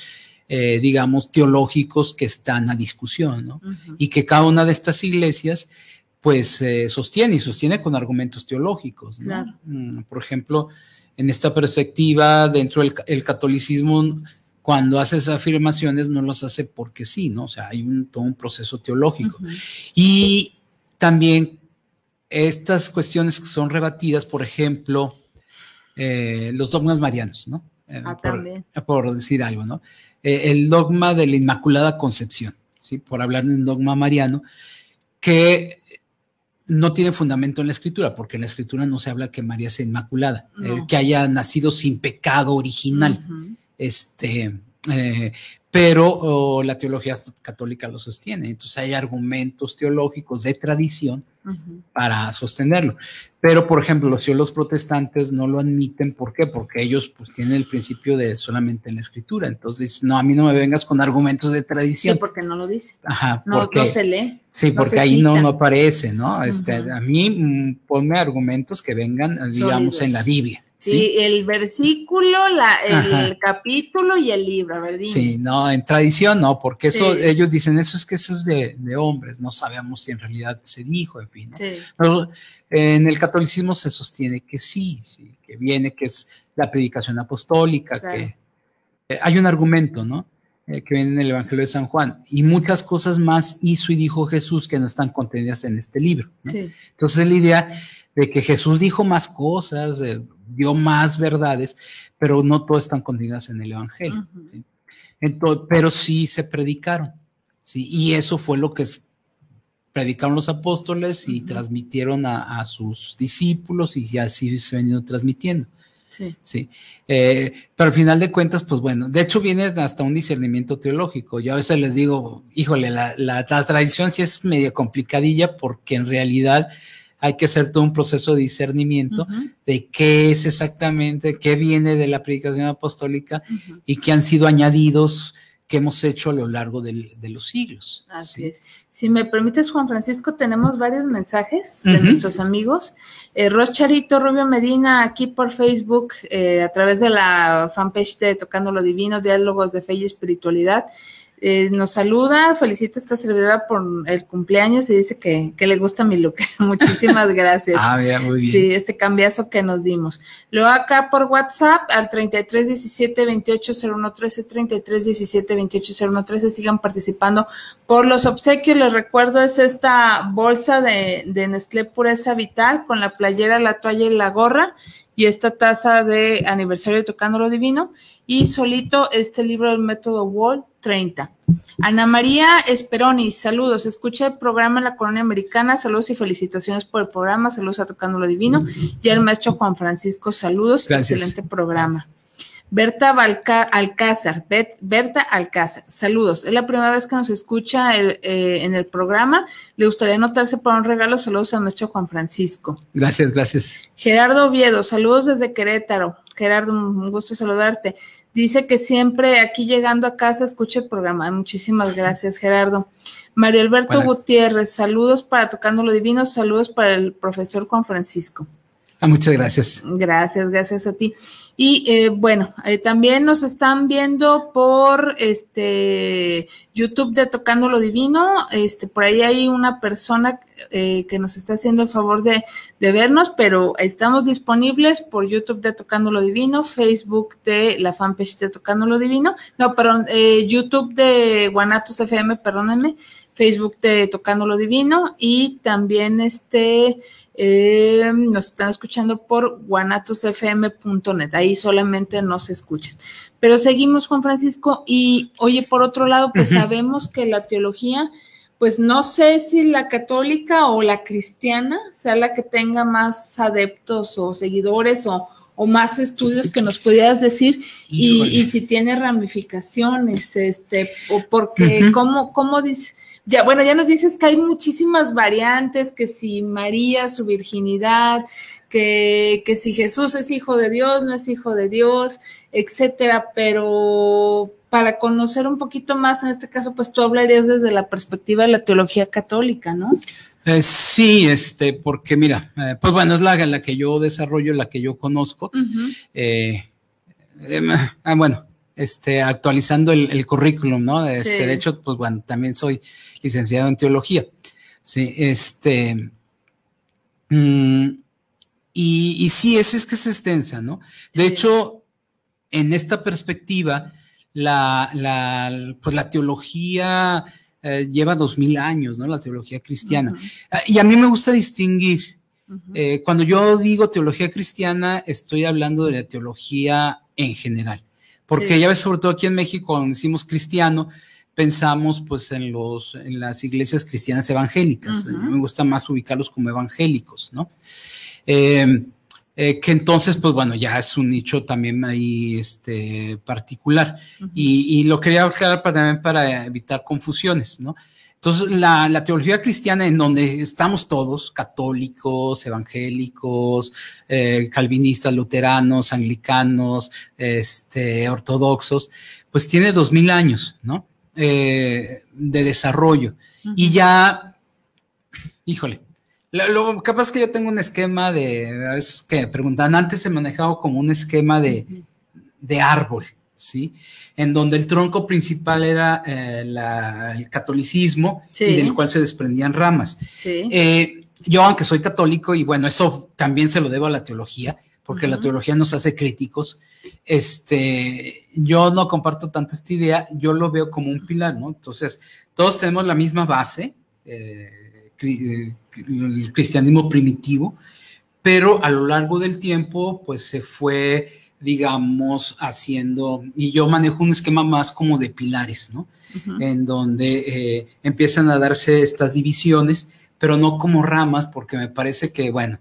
digamos, teológicos que están a discusión, ¿no? Uh-huh. Y que cada una de estas iglesias, pues, sostiene con argumentos teológicos, ¿no? Claro. Por ejemplo, en esta perspectiva, dentro del catolicismo, cuando hace esas afirmaciones no las hace porque sí, ¿no? O sea, hay todo un proceso teológico. Uh-huh. Y también estas cuestiones que son rebatidas, por ejemplo, los dogmas marianos, ¿no? Por decir algo, ¿no? El dogma de la Inmaculada Concepción, ¿sí? Por hablar de un dogma mariano que no tiene fundamento en la Escritura, porque en la Escritura no se habla que María sea inmaculada, no. Que haya nacido sin pecado original. Uh-huh. Pero la teología católica lo sostiene, entonces hay argumentos teológicos de tradición uh-huh. para sostenerlo, pero por ejemplo los teólogos protestantes no lo admiten. ¿Por qué? Porque ellos pues tienen el principio de solamente en la escritura, entonces no, a mí no me vengas con argumentos de tradición. Sí, porque no lo dice. Ajá, no se lee. Sí, porque no ahí no aparece, ¿no? Uh-huh. A mí ponme argumentos que vengan, digamos, sólidos en la Biblia. Sí, el versículo, el capítulo y el libro, a ver, dime. Sí, no, en tradición no, porque eso, ellos dicen, eso es de hombres, no sabemos si en realidad se dijo, en fin, ¿no? Sí. Pero en el catolicismo se sostiene que sí, que viene, que es la predicación apostólica, claro. Que hay un argumento, ¿no? Que viene en el Evangelio de San Juan, y muchas cosas más hizo y dijo Jesús que no están contenidas en este libro, ¿no? Sí. Entonces la idea de que Jesús dijo más cosas, dio más verdades, pero no todas están contenidas en el Evangelio, uh-huh. ¿sí? Entonces, pero sí se predicaron, ¿sí? Y eso fue lo que predicaron los apóstoles y uh-huh. transmitieron a sus discípulos, y así se ha venido transmitiendo. Sí. Sí. Pero al final de cuentas, pues bueno, de hecho viene hasta un discernimiento teológico. Yo a veces les digo, híjole, la tradición sí es medio complicadilla, porque en realidad hay que hacer todo un proceso de discernimiento de qué es exactamente, qué viene de la predicación apostólica y qué han sido añadidos que hemos hecho a lo largo de los siglos. Así es. Si me permites, Juan Francisco, tenemos varios mensajes de nuestros amigos. Rocharito Rubio Medina, aquí por Facebook, a través de la fanpage de Tocando lo Divino, Diálogos de Fe y Espiritualidad, nos saluda, felicita a esta servidora por el cumpleaños y dice que le gusta mi look. Muchísimas gracias. Bien, muy bien. Sí, este cambiazo que nos dimos. Luego acá por WhatsApp al 3317-280113, 3317-280113, sigan participando por los obsequios. Les recuerdo, es esta bolsa de Nestlé Pureza Vital con la playera, la toalla y la gorra, y esta taza de aniversario de Tocando lo Divino, y solito este libro del método Wall 30. Ana María Esperoni, saludos, escucha el programa en la Colonia Americana, saludos y felicitaciones por el programa, saludos a Tocando lo Divino, y al maestro Juan Francisco, saludos, gracias. Excelente programa. Berta Alcázar, Berta Alcázar, saludos. Es la primera vez que nos escucha en el programa. Le gustaría anotarse para un regalo. Saludos a nuestro Juan Francisco. Gracias, gracias. Gerardo Oviedo, saludos desde Querétaro. Gerardo, un gusto saludarte. Dice que siempre aquí llegando a casa escucha el programa. Muchísimas gracias, Gerardo. Mario Alberto Gutiérrez, saludos para Tocando lo Divino, saludos para el profesor Juan Francisco. Muchas gracias. Gracias a ti. Y bueno, también nos están viendo por YouTube de Tocando lo Divino. Por ahí hay una persona que nos está haciendo el favor de vernos, pero estamos disponibles por YouTube de Tocando lo Divino, Facebook de la fanpage de Tocando lo Divino, no, perdón, YouTube de Guanatos FM, perdónenme, Facebook de Tocando lo Divino, y también nos están escuchando por guanatosfm.net, ahí solamente nos escuchan. Pero seguimos, Juan Francisco, y oye, por otro lado, pues sabemos que la teología, pues no sé si la católica o la cristiana sea la que tenga más adeptos o seguidores o más estudios, que nos pudieras decir, y si tiene ramificaciones, o porque, ¿cómo dice? Ya, bueno, ya nos dices que hay muchísimas variantes, que si María, su virginidad, que si Jesús es hijo de Dios, no es hijo de Dios, etcétera, pero para conocer un poquito más, en este caso, pues tú hablarías desde la perspectiva de la teología católica, ¿no? Sí, porque mira, pues bueno, es la que yo desarrollo, la que yo conozco. Bueno, actualizando el currículum, ¿no? Sí. De hecho, pues bueno, también soy licenciado en teología. Sí, y sí, es que es extensa, ¿no? De hecho, en esta perspectiva, pues la teología lleva 2000 años, ¿no? La teología cristiana. Y a mí me gusta distinguir. Cuando yo digo teología cristiana, estoy hablando de la teología en general. Porque ya ves, sobre todo aquí en México, cuando decimos cristiano, pensamos pues en las iglesias cristianas evangélicas. A mí me gusta más ubicarlos como evangélicos, ¿no? Que entonces, pues bueno, ya es un nicho también ahí particular. Y lo quería aclarar también para evitar confusiones, ¿no? Entonces, la teología cristiana, en donde estamos todos, católicos, evangélicos, calvinistas, luteranos, anglicanos, ortodoxos, pues tiene 2000 años, ¿no? De desarrollo. Y ya, híjole, lo capaz que yo tengo un esquema a veces que me preguntan, antes se manejaba como un esquema de árbol, ¿sí? En donde el tronco principal era el catolicismo, y del cual se desprendían ramas. Yo, aunque soy católico, y bueno, eso también se lo debo a la teología, porque la teología nos hace críticos, yo no comparto tanto esta idea, yo lo veo como un pilar, ¿no? Entonces, todos tenemos la misma base, el cristianismo primitivo, pero a lo largo del tiempo, pues se fue, digamos, haciendo, y yo manejo un esquema más como de pilares, ¿no? En donde empiezan a darse estas divisiones, pero no como ramas, porque me parece que, bueno,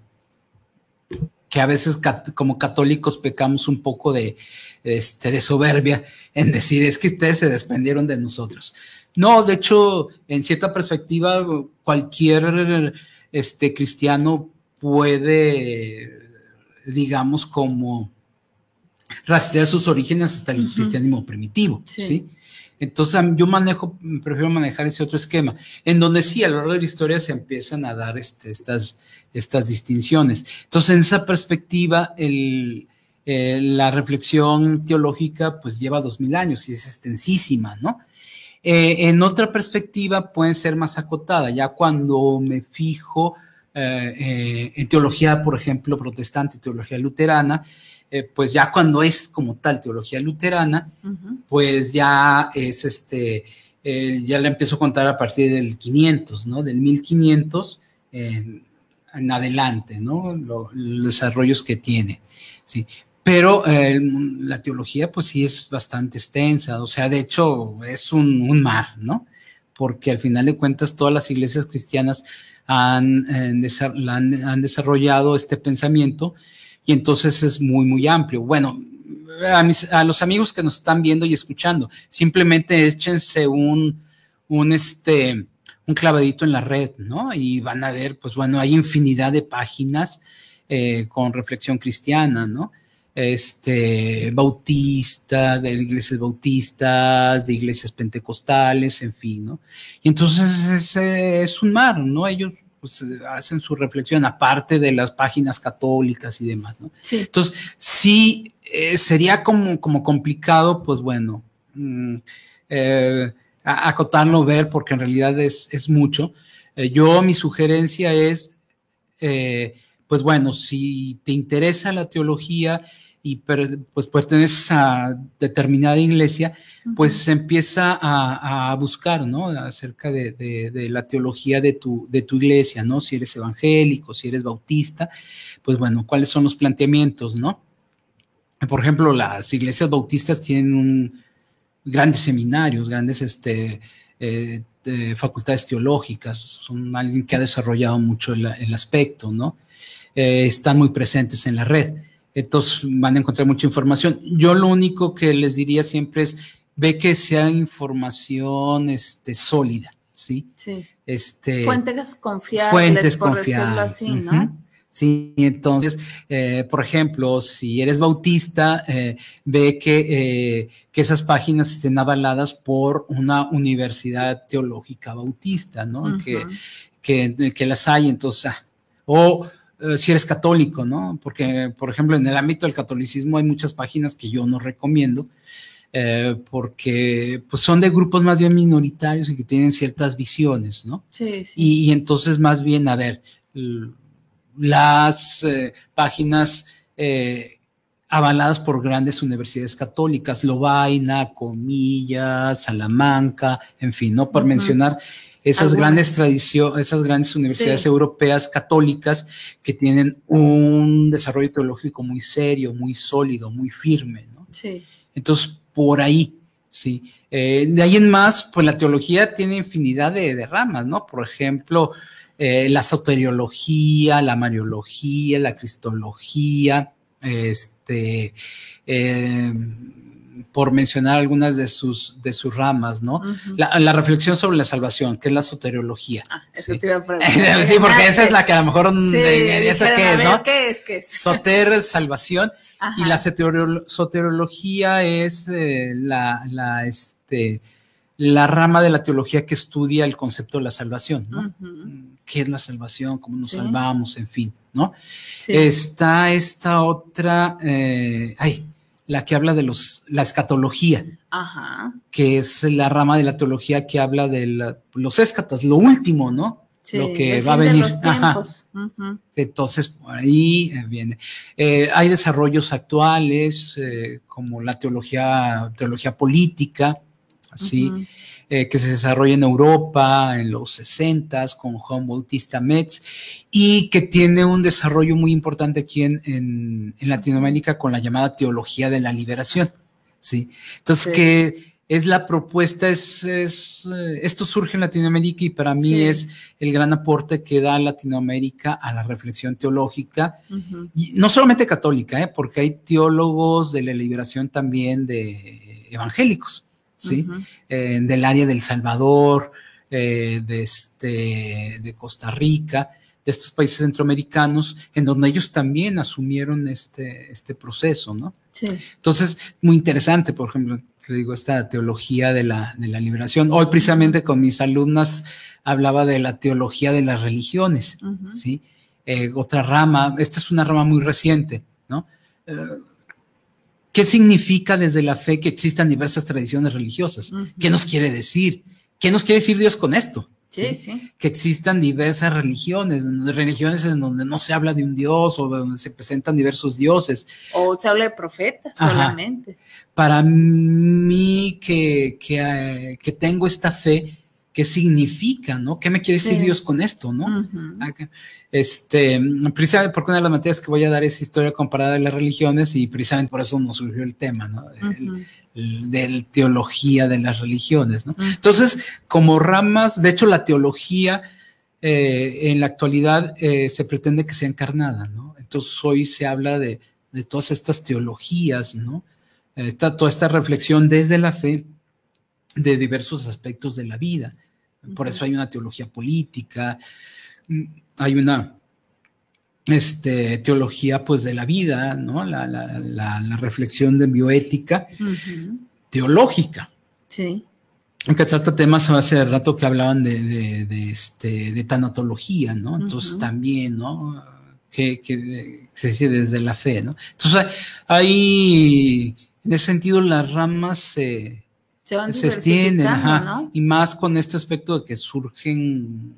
que a veces como católicos pecamos un poco de soberbia en decir, es que ustedes se desprendieron de nosotros. No, de hecho, en cierta perspectiva, cualquier cristiano puede, digamos, como rastrear sus orígenes hasta el cristianismo primitivo, ¿sí? Entonces yo prefiero manejar ese otro esquema, en donde sí, a lo largo de la historia se empiezan a dar estas distinciones. Entonces, en esa perspectiva, la reflexión teológica pues lleva 2000 años y es extensísima, ¿no? En otra perspectiva puede ser más acotada, ya cuando me fijo en teología, por ejemplo, protestante, teología luterana, pues ya cuando es como tal teología luterana, pues ya es ya la empiezo a contar a partir del 500, ¿no? Del 1500 en adelante, ¿no? Los desarrollos que tiene, ¿sí? Pero la teología, pues sí es bastante extensa, o sea, de hecho es un mar, ¿no? Porque al final de cuentas todas las iglesias cristianas han desarrollado este pensamiento y entonces es muy, muy amplio. Bueno, a los amigos que nos están viendo y escuchando, simplemente échense un clavadito en la red, ¿no? Y van a ver, pues bueno, hay infinidad de páginas con reflexión cristiana, ¿no? Bautista, de iglesias bautistas, de iglesias pentecostales, en fin, ¿no? Y entonces es un mar, ¿no? Ellos pues hacen su reflexión, aparte de las páginas católicas y demás, ¿no? Sí. Entonces, sí, sería como complicado, pues bueno, acotarlo, ver, porque en realidad es mucho. Mi sugerencia es, pues bueno, si te interesa la teología y pues perteneces a determinada iglesia, pues empieza a buscar, ¿no? Acerca de la teología de tu iglesia, ¿no? Si eres evangélico, si eres bautista, pues bueno, ¿cuáles son los planteamientos, no? Por ejemplo, las iglesias bautistas tienen grandes seminarios, grandes facultades teológicas, son alguien que ha desarrollado mucho el aspecto, ¿no? Están muy presentes en la red, entonces van a encontrar mucha información. Yo lo único que les diría siempre es, ve que sea información sólida, ¿sí? Sí. Fuentes confiables, por decirlo así, ¿no? Sí, entonces, por ejemplo, si eres bautista, ve que esas páginas estén avaladas por una universidad teológica bautista, ¿no? Que las hay, entonces, si eres católico, ¿no? Porque, por ejemplo, en el ámbito del catolicismo hay muchas páginas que yo no recomiendo, porque pues son de grupos más bien minoritarios y que tienen ciertas visiones, ¿no? Sí, sí. Y entonces, más bien, a ver, las páginas avaladas por grandes universidades católicas, Lovaina, Comillas, Salamanca, en fin, ¿no? Por mencionar esas grandes universidades europeas católicas que tienen un desarrollo teológico muy serio, muy sólido, muy firme, ¿no? Sí. Entonces, por ahí, sí. De ahí en más, pues la teología tiene infinidad de ramas, ¿no? Por ejemplo, la soteriología, la mariología, la cristología, por mencionar algunas de sus ramas, ¿no? La reflexión sobre la salvación, que es la soteriología. Eso ¿sí? te iba a preguntar. Sí, porque esa es la que a lo mejor ¿esa qué es, ¿no? ¿Qué es? Soter, salvación. Ajá. Y la soteriología es la rama de la teología que estudia el concepto de la salvación, ¿no? ¿Qué es la salvación? ¿Cómo nos salvamos? En fin, ¿no? Sí. Está esta otra, la que habla de la escatología, que es la rama de la teología que habla de los escatas, lo último, ¿no? Sí, lo que va a venir. Entonces, por ahí viene. Hay desarrollos actuales, como la teología política, ¿sí? Que se desarrolla en Europa en los 60s con Juan Bautista Metz y que tiene un desarrollo muy importante aquí en Latinoamérica con la llamada teología de la liberación, ¿sí? Entonces, que es la propuesta, esto surge en Latinoamérica y para mí es el gran aporte que da Latinoamérica a la reflexión teológica, y no solamente católica, porque hay teólogos de la liberación también de evangélicos, ¿sí? Del área del Salvador, de Costa Rica. estos países centroamericanos, en donde ellos también asumieron este proceso, ¿no? Sí. Entonces, muy interesante, por ejemplo, te digo, esta teología de la liberación. Hoy precisamente con mis alumnas hablaba de la teología de las religiones, ¿sí? Otra rama, esta es una rama muy reciente, ¿no? ¿Qué significa desde la fe que existan diversas tradiciones religiosas? ¿Qué nos quiere decir? ¿Qué nos quiere decir Dios con esto? Sí. Que existan diversas religiones en donde no se habla de un Dios o donde se presentan diversos dioses. O se habla de profetas solamente. Para mí que tengo esta fe, ¿qué significa, no? ¿Qué me quiere decir Dios con esto, no? Precisamente porque una de las materias que voy a dar es historia comparada de las religiones y precisamente por eso nos surgió el tema, ¿no? De teología de las religiones, ¿no? Entonces, como ramas, de hecho la teología en la actualidad se pretende que sea encarnada, ¿no? Entonces hoy se habla de todas estas teologías, ¿no? Toda esta reflexión desde la fe de diversos aspectos de la vida. Por eso hay una teología política, hay una teología pues de la vida, ¿no? La reflexión de bioética teológica. Sí. Que trata temas hace rato que hablaban de tanatología, ¿no? Entonces también, ¿no? Que se dice desde la fe, ¿no? Entonces hay en ese sentido las ramas se extienden, ¿no? Y más con este aspecto de que surgen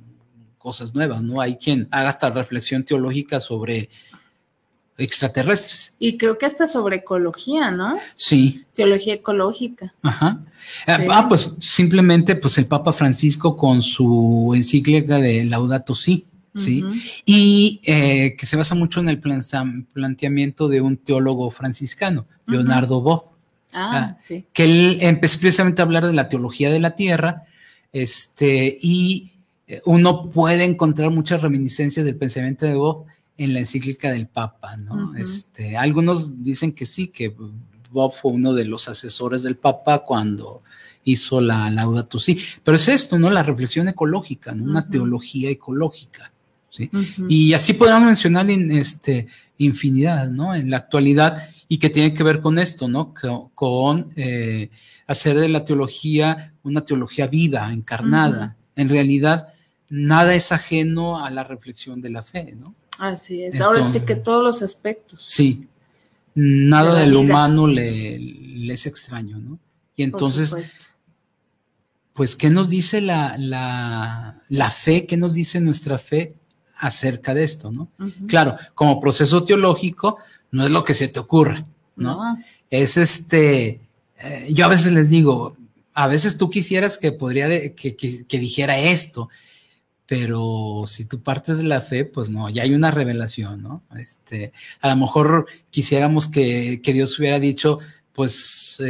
cosas nuevas, ¿no? Hay quien haga esta reflexión teológica sobre extraterrestres. Y creo que hasta sobre ecología, ¿no? Sí. Teología ecológica. Sí. Pues simplemente pues el Papa Francisco con su encíclica de Laudato Si, ¿sí? Y que se basa mucho en el planteamiento de un teólogo franciscano, Leonardo Boff. Sí. Que él empezó precisamente a hablar de la teología de la tierra, y uno puede encontrar muchas reminiscencias del pensamiento de Boff en la encíclica del Papa, ¿no? Algunos dicen que sí, que Boff fue uno de los asesores del Papa cuando hizo la Laudato Si, pero es esto, ¿no? La reflexión ecológica, ¿no? Una teología ecológica, ¿sí? Y así podemos mencionar infinidad, ¿no? En la actualidad, y que tiene que ver con esto, ¿no? Con hacer de la teología una teología viva, encarnada. En realidad, nada es ajeno a la reflexión de la fe, ¿no? Así es. Ahora sí que todos los aspectos. Sí. Nada de lo humano le es extraño, ¿no? Y entonces, pues, ¿qué nos dice la fe? ¿Qué nos dice nuestra fe acerca de esto, no? Claro, como proceso teológico, no es lo que se te ocurra, ¿no? Es yo a veces les digo, a veces tú quisieras que que dijera esto, pero si tú partes de la fe, pues no, ya hay una revelación, ¿no? A lo mejor quisiéramos que Dios hubiera dicho, pues,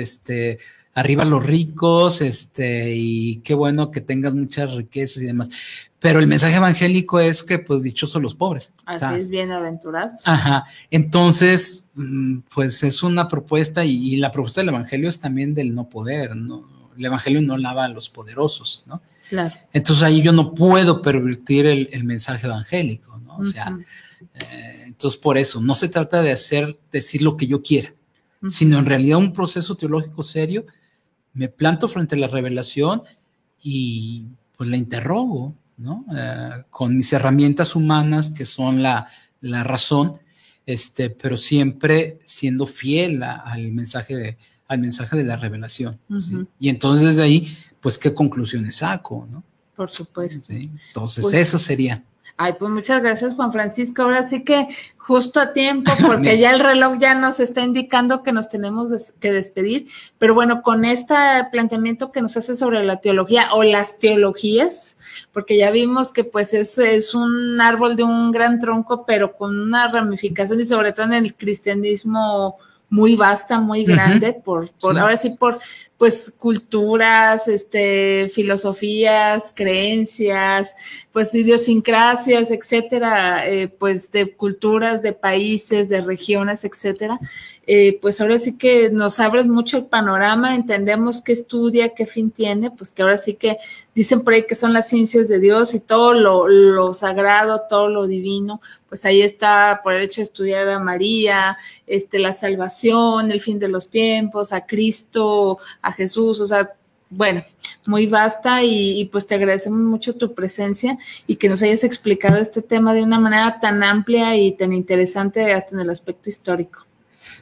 arriba los ricos, y qué bueno que tengas muchas riquezas y demás. Pero el mensaje evangélico es que, pues, dichosos los pobres. Así es, bienaventurados. Entonces, pues, es una propuesta y la propuesta del evangelio es también del no poder, ¿no? El evangelio no lava a los poderosos, ¿no? Claro. Entonces ahí yo no puedo pervertir el mensaje evangélico, ¿no? O sea, entonces por eso, no se trata de decir lo que yo quiera, sino en realidad un proceso teológico serio, me planto frente a la revelación y pues la interrogo, ¿no? Con mis herramientas humanas que son la razón, pero siempre siendo fiel al mensaje de la revelación, ¿sí? Y entonces desde ahí, pues, ¿qué conclusiones saco, no? Por supuesto. ¿Sí? Entonces, pues, eso sería. Ay, pues muchas gracias, Juan Francisco. Ahora sí que justo a tiempo, porque ya el reloj ya nos está indicando que nos tenemos que despedir. Pero bueno, con este planteamiento que nos hace sobre la teología o las teologías, porque ya vimos que pues es un árbol de un gran tronco, pero con una ramificación y sobre todo en el cristianismo muy vasta, muy grande, por ahora sí, por pues culturas, filosofías, creencias, pues idiosincrasias, etcétera, pues de culturas, de países, de regiones, etcétera. Pues ahora sí que nos abres mucho el panorama, entendemos qué estudia, qué fin tiene, pues que ahora sí que dicen por ahí que son las ciencias de Dios y todo lo sagrado, todo lo divino, pues ahí está por el hecho de estudiar a María, la salvación, el fin de los tiempos, a Cristo, a Jesús, o sea, bueno, muy vasta y pues te agradecemos mucho tu presencia y que nos hayas explicado este tema de una manera tan amplia y tan interesante hasta en el aspecto histórico.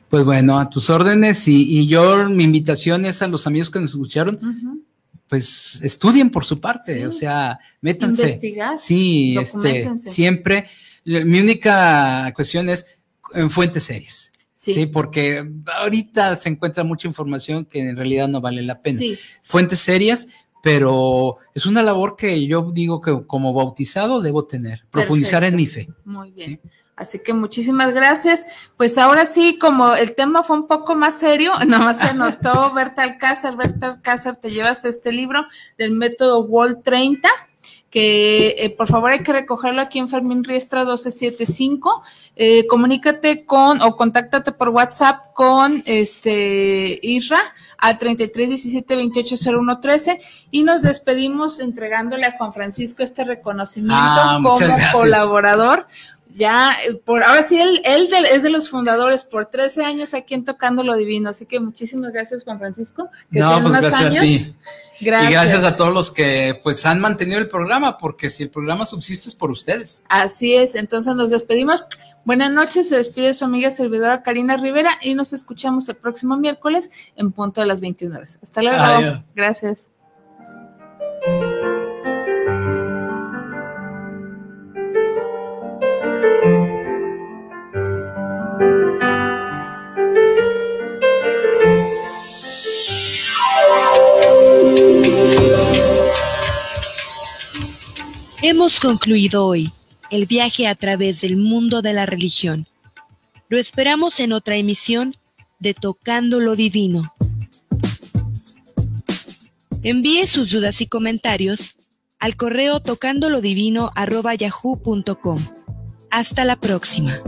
Pues bueno, a tus órdenes y yo, mi invitación es a los amigos que nos escucharon, pues estudien por su parte, o sea, métanse. Investigar, sí, siempre, mi única cuestión es en fuentes serias. Sí, porque ahorita se encuentra mucha información que en realidad no vale la pena. Sí. Fuentes serias, pero es una labor que yo digo que como bautizado debo tener, profundizar en mi fe. Muy bien. ¿Sí? Así que muchísimas gracias. Pues ahora sí, como el tema fue un poco más serio, nada más se anotó Berta Alcázar, te llevas este libro del método Wall 30, que por favor hay que recogerlo aquí en Fermín Riestra 1275. Comunícate o contáctate por WhatsApp con Isra al 3317280113 y nos despedimos entregándole a Juan Francisco este reconocimiento como colaborador. Ya, ahora sí, él es de los fundadores por 13 años aquí en Tocando lo Divino, así que muchísimas gracias, Juan Francisco, que sean pues más gracias años. A ti. Gracias. Y gracias a todos los que pues han mantenido el programa, porque si el programa subsiste es por ustedes. Así es, entonces nos despedimos. Buenas noches, se despide su amiga servidora Karina Rivera y nos escuchamos el próximo miércoles en punto de las 21 horas. Hasta luego. Adiós. Gracias. Hemos concluido hoy el viaje a través del mundo de la religión. Lo esperamos en otra emisión de Tocando lo Divino. Envíe sus dudas y comentarios al correo tocandolodivino@yahoo.com. Hasta la próxima.